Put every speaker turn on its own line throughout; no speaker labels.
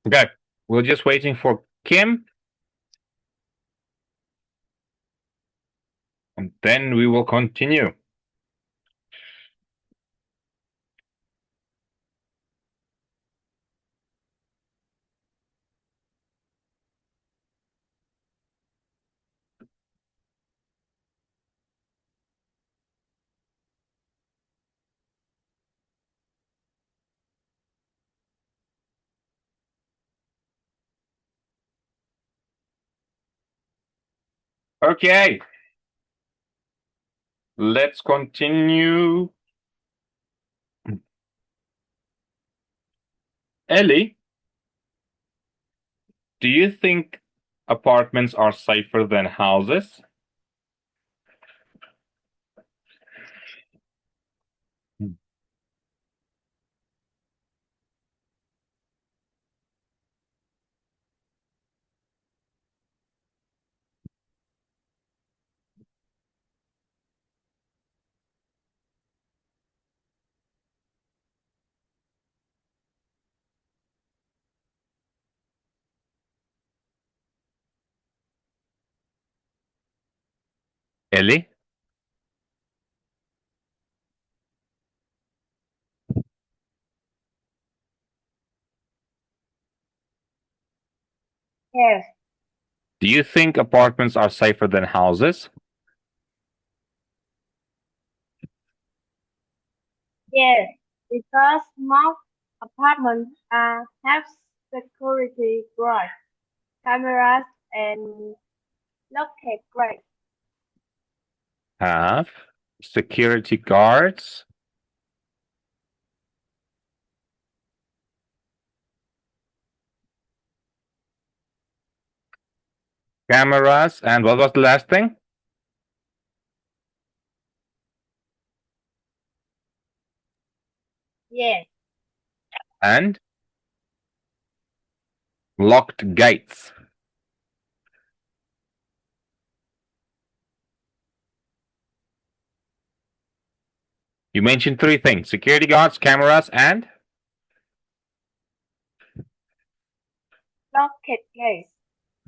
Okay, we're just waiting for Kim, and then we will continue. Okay, let's continue. Ellie, do you think apartments are safer than houses? Ellie?
Yes,
Do you think apartments are safer than houses?
yes, because most apartments have security guards, cameras, and locked gates.
Have security guards? Cameras, and what was the last thing?
Yes,
And locked gates. You mentioned three things: security guards, cameras, and
locked gates.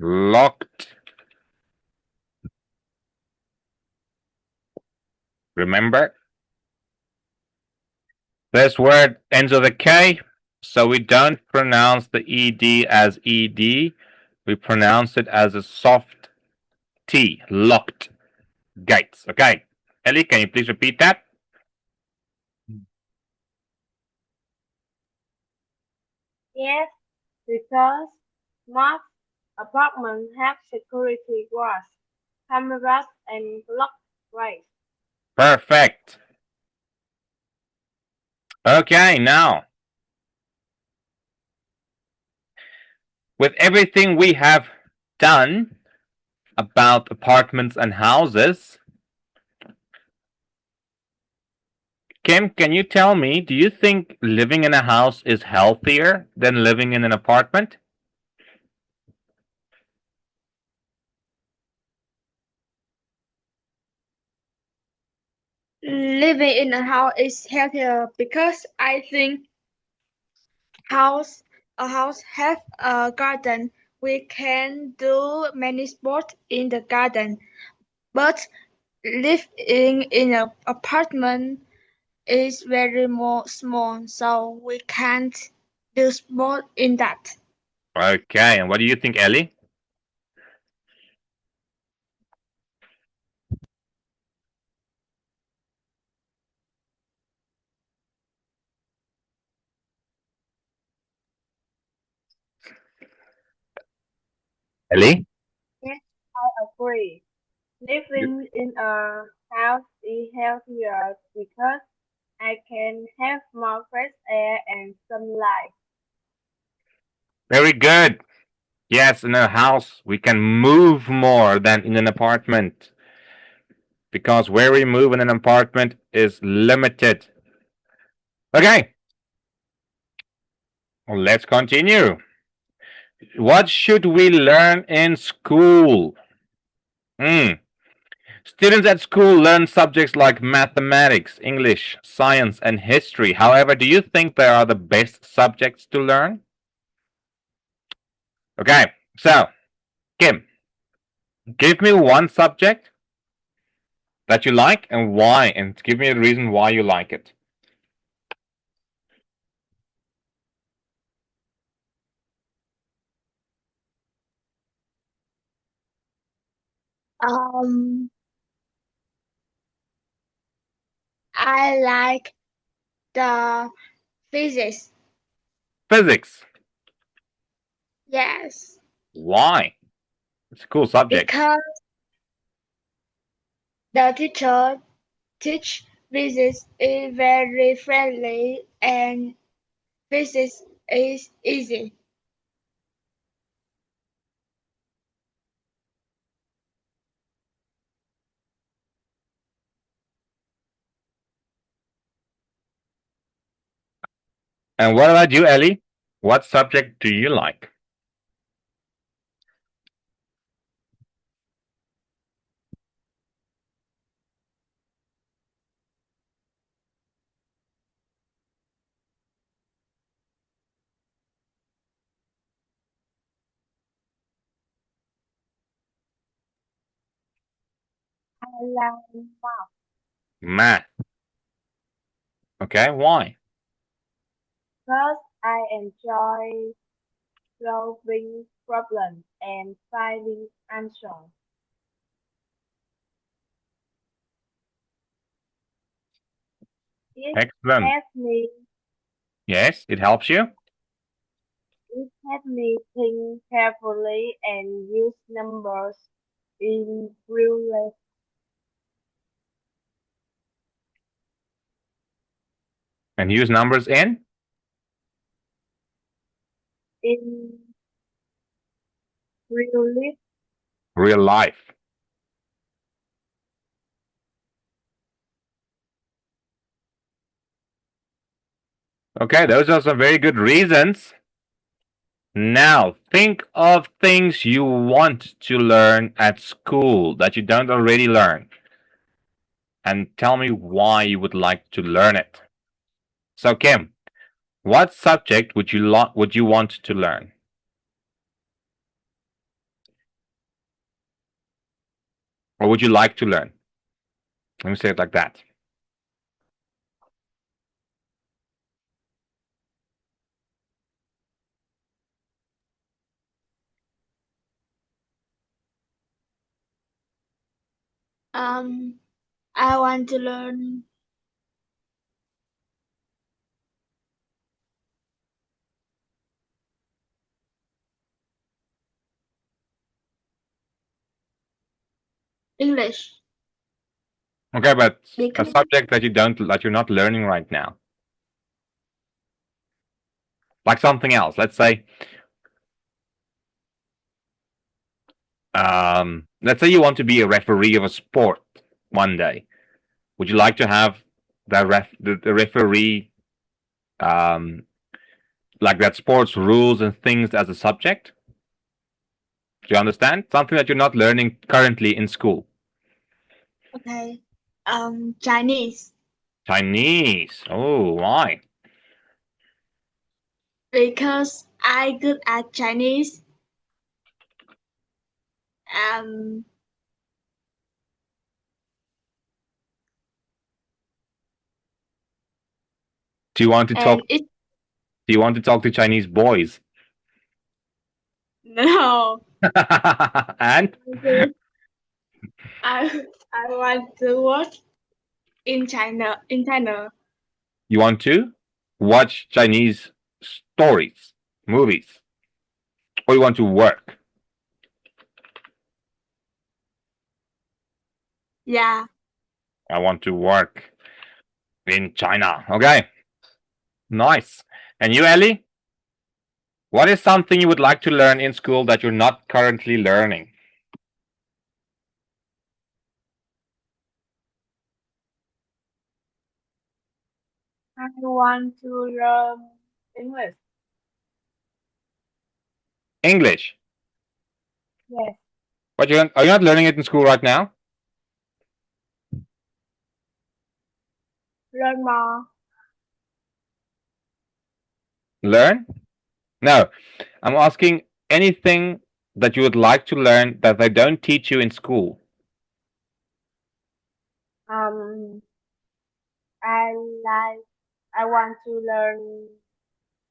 locked. Remember, this word ends with a K, so we don't pronounce the ED as ED. We pronounce it as a soft T, locked gates. Okay. Ellie, can you please repeat that?
Yes, because most apartments have security guards, cameras, and locked gates.
Perfect. Okay, now, with everything we have done about apartments and houses, Kim, can you tell me, do you think living in a house is healthier than living in an apartment?
Living in a house is healthier because I think house a house have a garden. We can do many sports in the garden. But living in an apartment is very more small, so we can't do sport in that.
Okay, and what do you think, Ellie? Ellie?
Yes, I agree. Living in a house is healthier because I can have more fresh air and sunlight.
Very good. Yes, in a house we can move more than in an apartment because where we move in an apartment is limited. Okay, well, let's continue. What should we learn in school? Hmm. Students at school learn subjects like mathematics, English, science, and history. However, do you think they are the best subjects to learn? Okay, so Kim, give me one subject that you like and why, and give me a reason why you like it.
Um, I like the physics.
Physics.
Yes,
Why? It's a cool subject.
because the teacher teach physics is very friendly and physics is easy.
And what about you, Ellie? What subject do you like?
I like math
Math. Okay, why?
because I enjoy solving problems and finding answers. It
Excellent.
helps me
Yes, it helps you.
it helps me think carefully and use numbers in real life
And use numbers in
in real life.
real life. Okay, those are some very good reasons. Now, think of things you want to learn at school that you don't already learn, and tell me why you would like to learn it. So, Kim, what subject would you want to learn, or would you like to learn? Let me say it like that.
Um, I want to learn English
Okay, but a
because
subject that you're not learning right now, like something else. Let's say you want to be a referee of a sport one day. Would you like to have the referee um, like that sports rules and things as a subject? Do you understand? Something that you're not learning currently in school.
okay. Chinese
Chinese. Oh, why?
because I good at Chinese. Um,
Do you want to talk?
and it
Do you want to talk to Chinese boys?
no.
And
I I want to watch in China in China.
you want to watch Chinese stories, movies, or you want to work?
Yeah.
I want to work in China. Okay, nice. And you, Ellie? What is something you would like to learn in school that you're not currently learning?
I want to learn English.
English.
Yes,
But are you not learning it in school right now?
learn more.
Learn? No. I'm asking anything that you would like to learn that they don't teach you in school?
Um, I like. I want to learn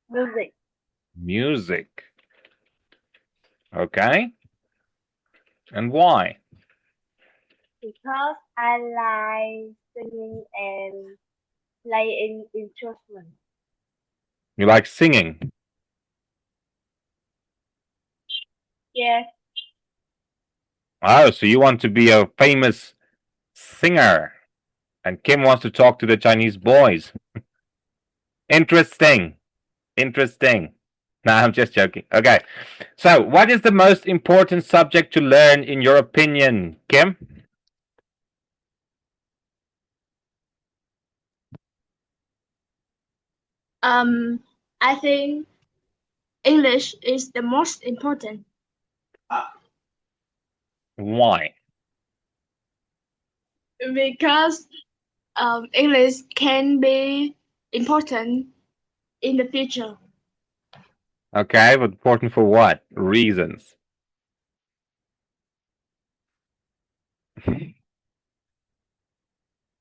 music
Music. Okay. And why?
because I like singing and playing instruments.
You like singing.
Yes,
Oh, so you want to be a famous singer. And Kim wants to talk to the Chinese boys. Interesting. Interesting. No, I'm just joking. Okay. So, what is the most important subject to learn in your opinion, Kim?
Um, I think English is the most important
Why?
because English can be important in the future.
Okay, but important for what? Reasons.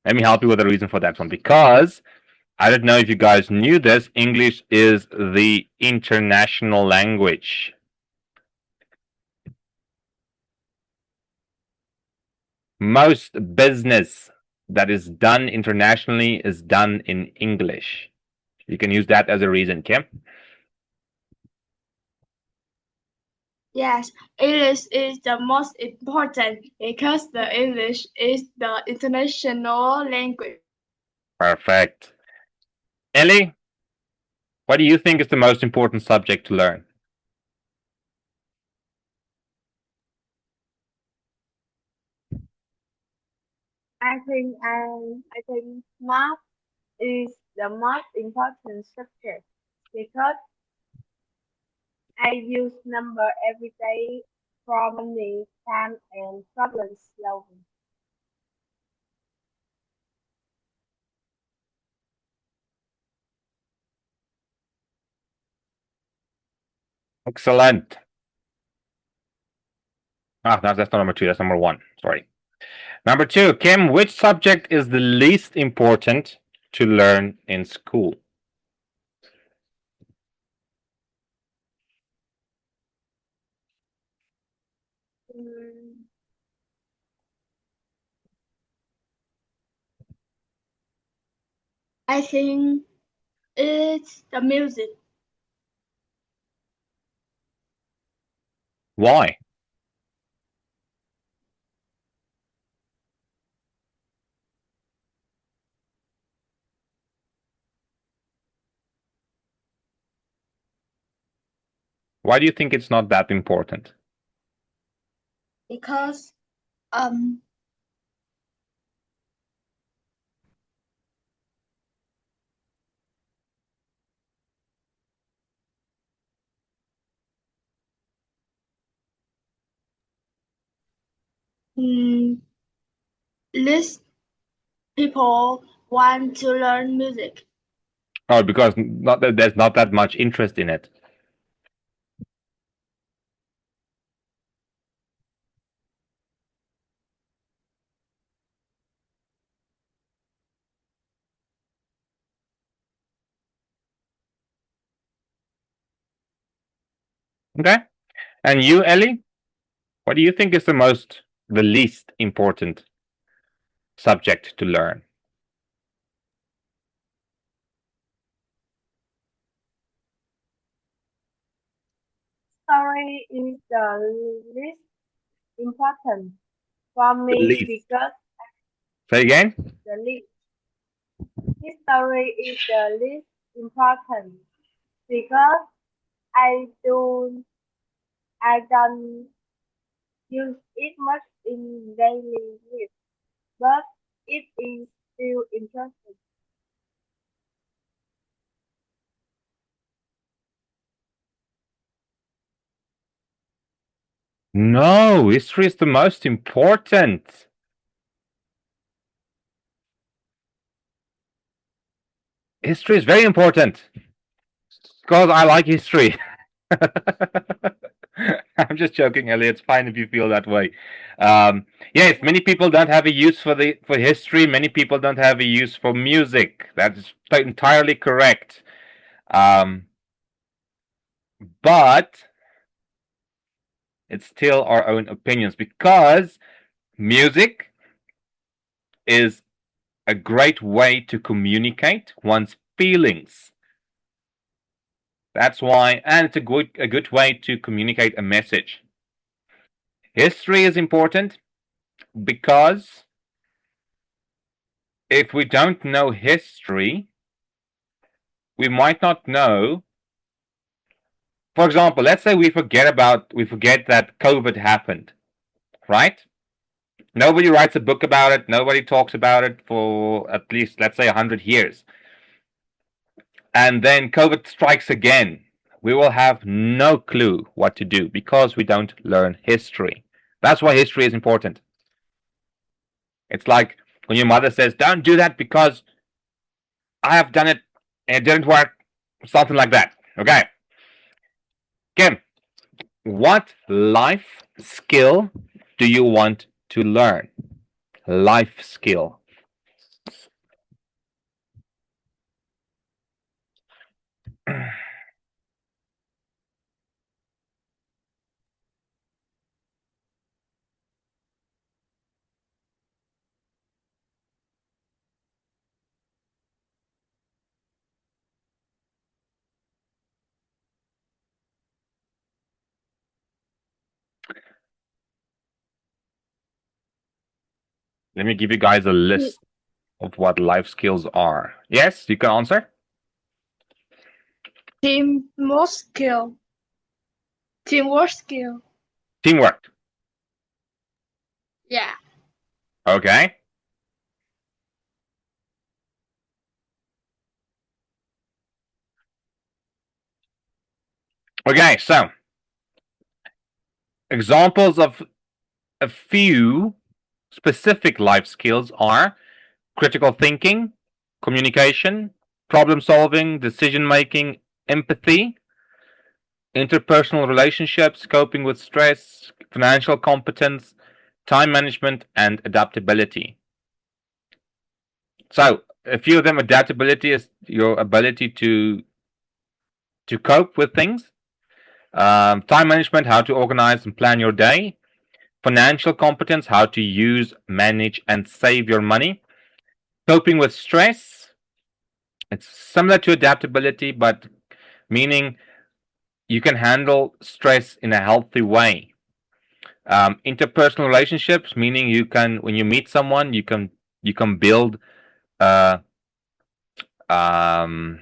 Let me help you with a reason for that one. Because I don't know if you guys knew this, English is the international language. Most business that is done internationally is done in English. You can use that as a reason, Kim.
Yes, English is the most important because the English is the international language.
Perfect. Ellie, what do you think is the most important subject to learn?
I think math is the most important subject because I use number every day for money, time, and problem solving.
Excellent. Ah, no, that's not number two. That's number one. Sorry. Number two, Kim, which subject is the least important to learn in school?
Mm,
I think it's the music
Why? Why do you think it's not that important?
because um mm, less people want to learn music.
Oh, because not that there's not that much interest in it. Okay. And you, Ellie, what do you think is the least important subject to learn?
story is the least important for
The
me
least.
because
Say again?
the least history is the least important because I don't I don't use it much in daily life, but it is still interesting.
No, history is the most important. History is very important because I like history. just joking, Ellie. It's fine if you feel that way. Yes, many people don't have a use for the for history. Many people don't have a use for music. That's entirely correct. Um, but it's still our own opinions because music is a great way to communicate one's feelings. That's why, and it's a good way to communicate a message. History is important because if we don't know history, we might not know. For example, let's say we forget that COVID happened, right? Nobody writes a book about it. Nobody talks about it for at least, let's say, 100 years. And then COVID strikes again. We will have no clue what to do because we don't learn history. That's why history is important. It's like when your mother says, "Don't do that because I have done it and it didn't work." Something like that. Okay. Kim, what life skill do you want to learn? Life skill. Let me give you guys a list of what life skills are. Yes, you can answer.
Teamwork skill. Teamwork skill.
Teamwork.
Yeah.
Okay. Okay, so examples of a few specific life skills are critical thinking, communication, problem solving, decision making, empathy, interpersonal relationships, coping with stress, financial competence, time management, and adaptability. So, a few of them: adaptability is your ability to cope with things. Time management, how to organize and plan your day. Financial competence, how to use, manage, and save your money. Coping with stress, it's similar to adaptability, but meaning you can handle stress in a healthy way. Interpersonal relationships, meaning you can, when you meet someone, you can build uh, um,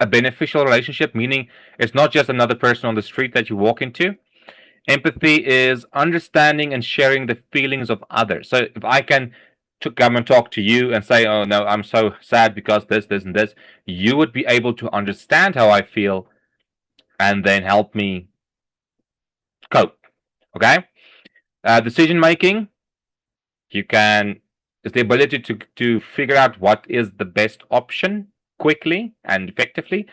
a beneficial relationship, meaning it's not just another person on the street that you walk into. Empathy is understanding and sharing the feelings of others. So if I can come and talk to you and say, "Oh no, I'm so sad because this, and this," you would be able to understand how I feel and then help me cope. Okay. Decision making, you can is the ability to figure out what is the best option quickly and effectively.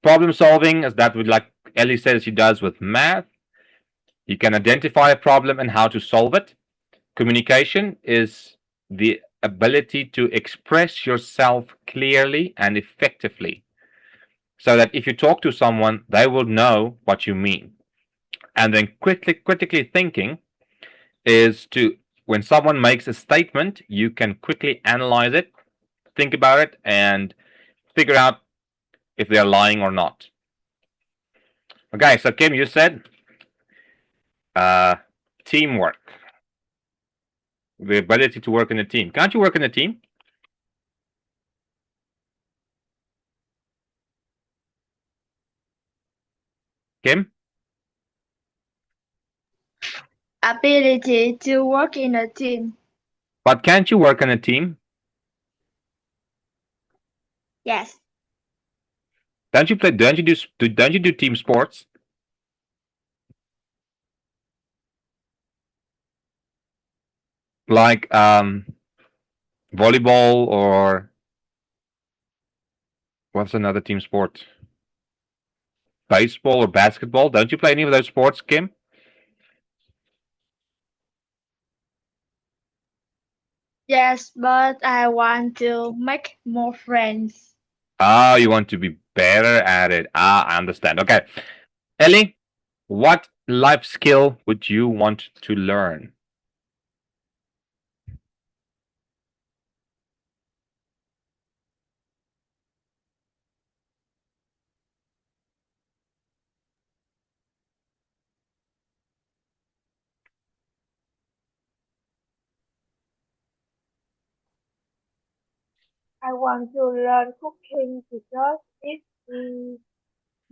Problem solving is that, with like Ellie says she does with math. You can identify a problem and how to solve it. Communication is the ability to express yourself clearly and effectively so that if you talk to someone, they will know what you mean. And then critically thinking is to, when someone makes a statement, you can quickly analyze it, think about it, and figure out if they're lying or not. Okay, so Kim, you said uh, teamwork, the ability to work in a team. Can't you work in a team, Kim?
Ability to work in a team.
But can't you work in a team?
Yes.
Don't you play? Don't you do team sports like volleyball, or what's another team sport? baseball or basketball? Don't you play any of those sports, Kim?
Yes, but I want to make more friends.
Ah, you want to be better at it. Ah, I understand. Okay. Ellie, what life skill would you want to learn?
I want to learn cooking because it is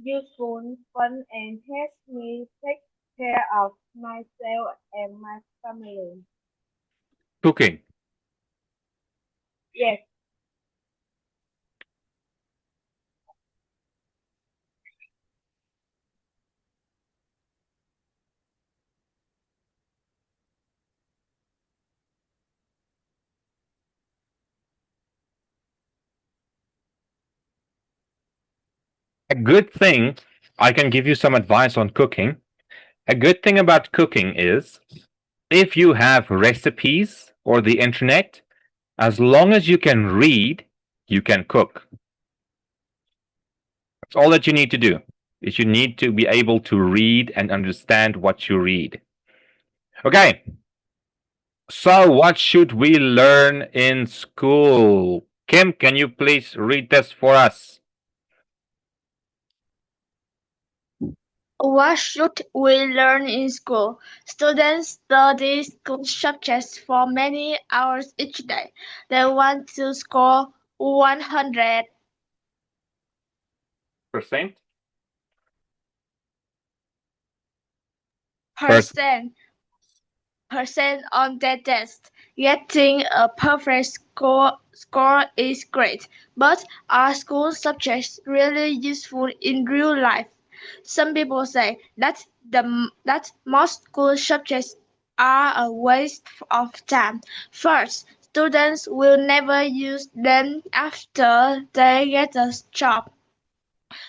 useful, fun, and helps me take care of myself and my family.
Cooking.
Yes,
A good thing, I can give you some advice on cooking. A good thing about cooking is if you have recipes or the internet, as long as you can read, you can cook. That's all that you need to do. Is you need to be able to read and understand what you read. Okay, so what should we learn in school? Kim, can you please read this for us?
What should we learn in school? Students study school subjects for many hours each day. They want to score 100%
Percent? Percent.
on their test. Getting a perfect score is great, but are school subjects really useful in real life? Some people say that most school subjects are a waste of time. First, students will never use them after they get a job,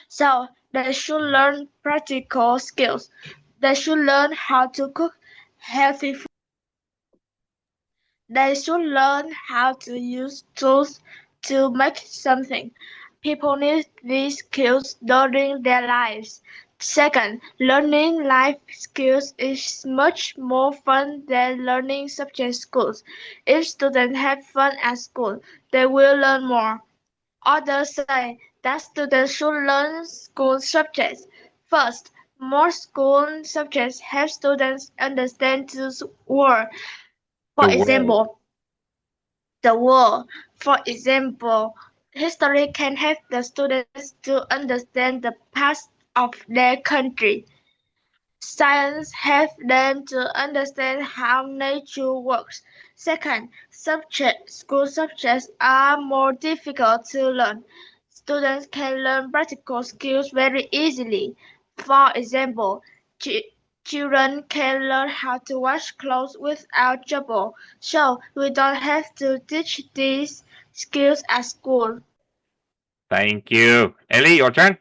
so they should learn practical skills. They should learn how to cook healthy food. They should learn how to use tools to make something. People need these skills during their lives. Second, learning life skills is much more fun than learning subject schools. If students have fun at school, they will learn more. Others say that students should learn school subjects. First, more school subjects help students understand the world. For
The world.
example, the world. For example, history can help the students to understand the past of their country. Science helps them to understand how nature works. Second, school subjects are more difficult to learn. Students can learn practical skills very easily. For example, children can learn how to wash clothes without trouble, so we don't have to teach these skills at school.
Thank you. Ellie, your turn.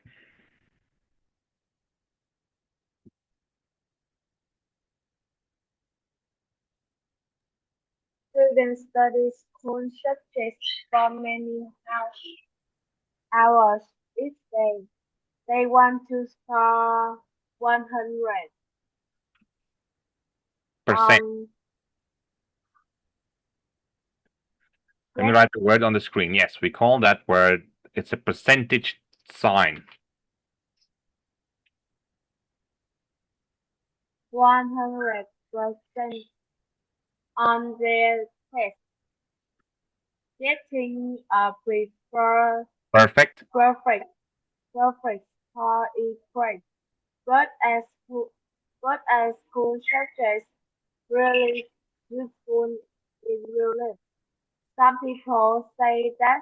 students study school subjects for many hours each day. They want to score 100
Percent.
on
Let me
yes,
write the word on the screen. Yes, we call that word, it's a percentage sign.
100% on their test, getting a
Perfect.
perfect perfect score is great. But as school, but as school subjects really useful in real life. Some people say that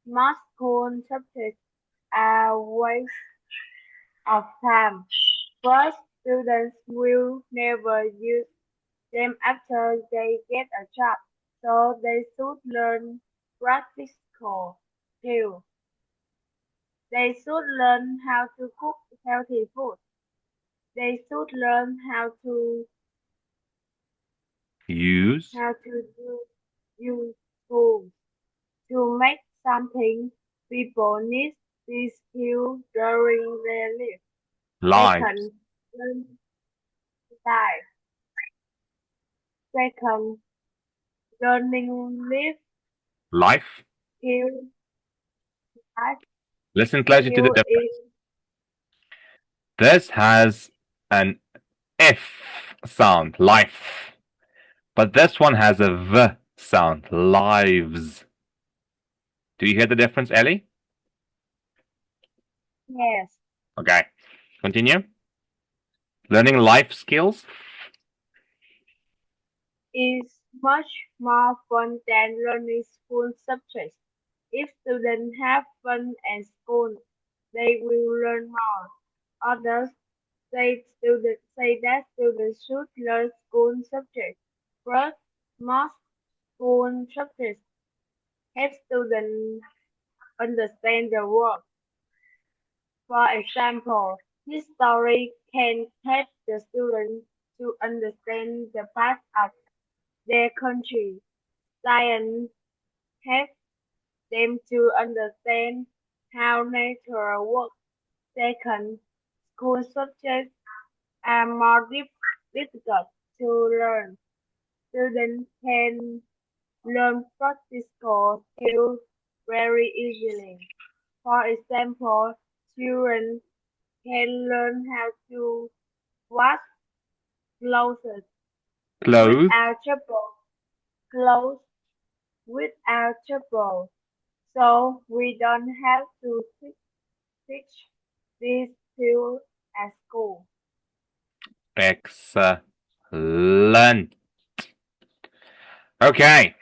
most school subjects are waste of time, but students will never use them after they get a job, so they should learn practical skills. They should learn how to cook healthy food. They should learn
Use.
how to use tools to make something. People need these skills during their life.
Lives.
Second, learn life. Second, learning life
Life.
skill. Life
Listen closely to the
skill
difference.
is
This has an F sound, life. But this one has a V sound, lives. Do you hear the difference, Ellie?
yes.
Okay. Continue. Learning life skills.
Is much more fun than learning school subjects. If students have fun at school, they will learn more. Others say that students should learn school subjects. First, most school subjects help students understand the world. For example, history can help the students to understand the past of their country. Science helps them to understand how nature works. Second, school subjects are more difficult to learn. Students can learn practical skills very easily. For example, children can learn how to wash clothes
Clothes.
without trouble. Clothes without trouble. So we don't have to teach these skills at school.
Excellent. Okay.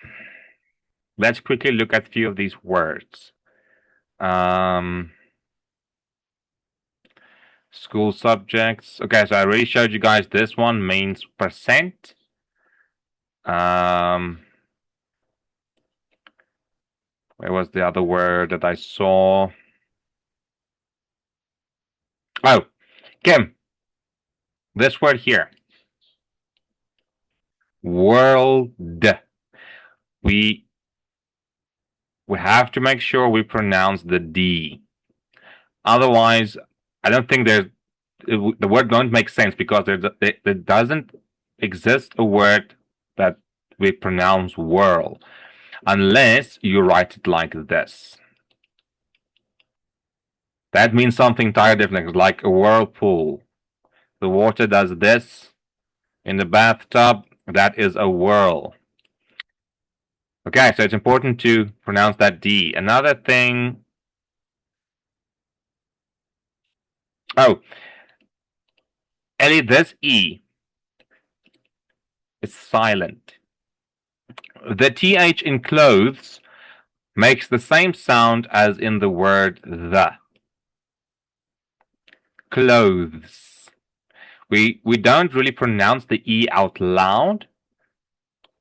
Let's quickly look at a few of these words. Um, School subjects. Okay, so I already showed you guys this one means percent. Um, where was the other word that I saw? Oh, Kim, this word here. World. We we have to make sure we pronounce the D. Otherwise, I don't think the word don't make sense because there doesn't exist a word that we pronounce world unless you write it like this. That means something entirely different, like a whirlpool. The water does this in the bathtub. That is a whirl. Okay, so it's important to pronounce that D. Another thing. Oh, Ellie, this E is silent. The TH in clothes makes the same sound as in the word the. Clothes. We don't really pronounce the E out loud.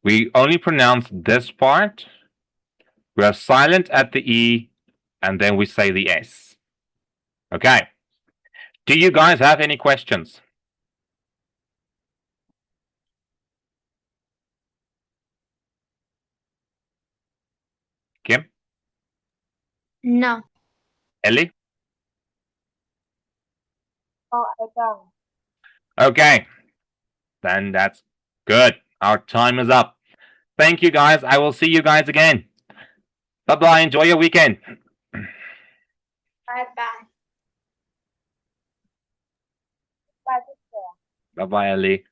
We only pronounce this part. We are silent at the E and then we say the S. Okay. Do you guys have any questions? Kim?
No.
Ellie?
Oh, I don't.
Okay. Then that's good. Our time is up. Thank you guys. I will see you guys again. Bye bye. Enjoy your weekend.
Bye bye.
Bye, teacher.
Bye bye, Ellie.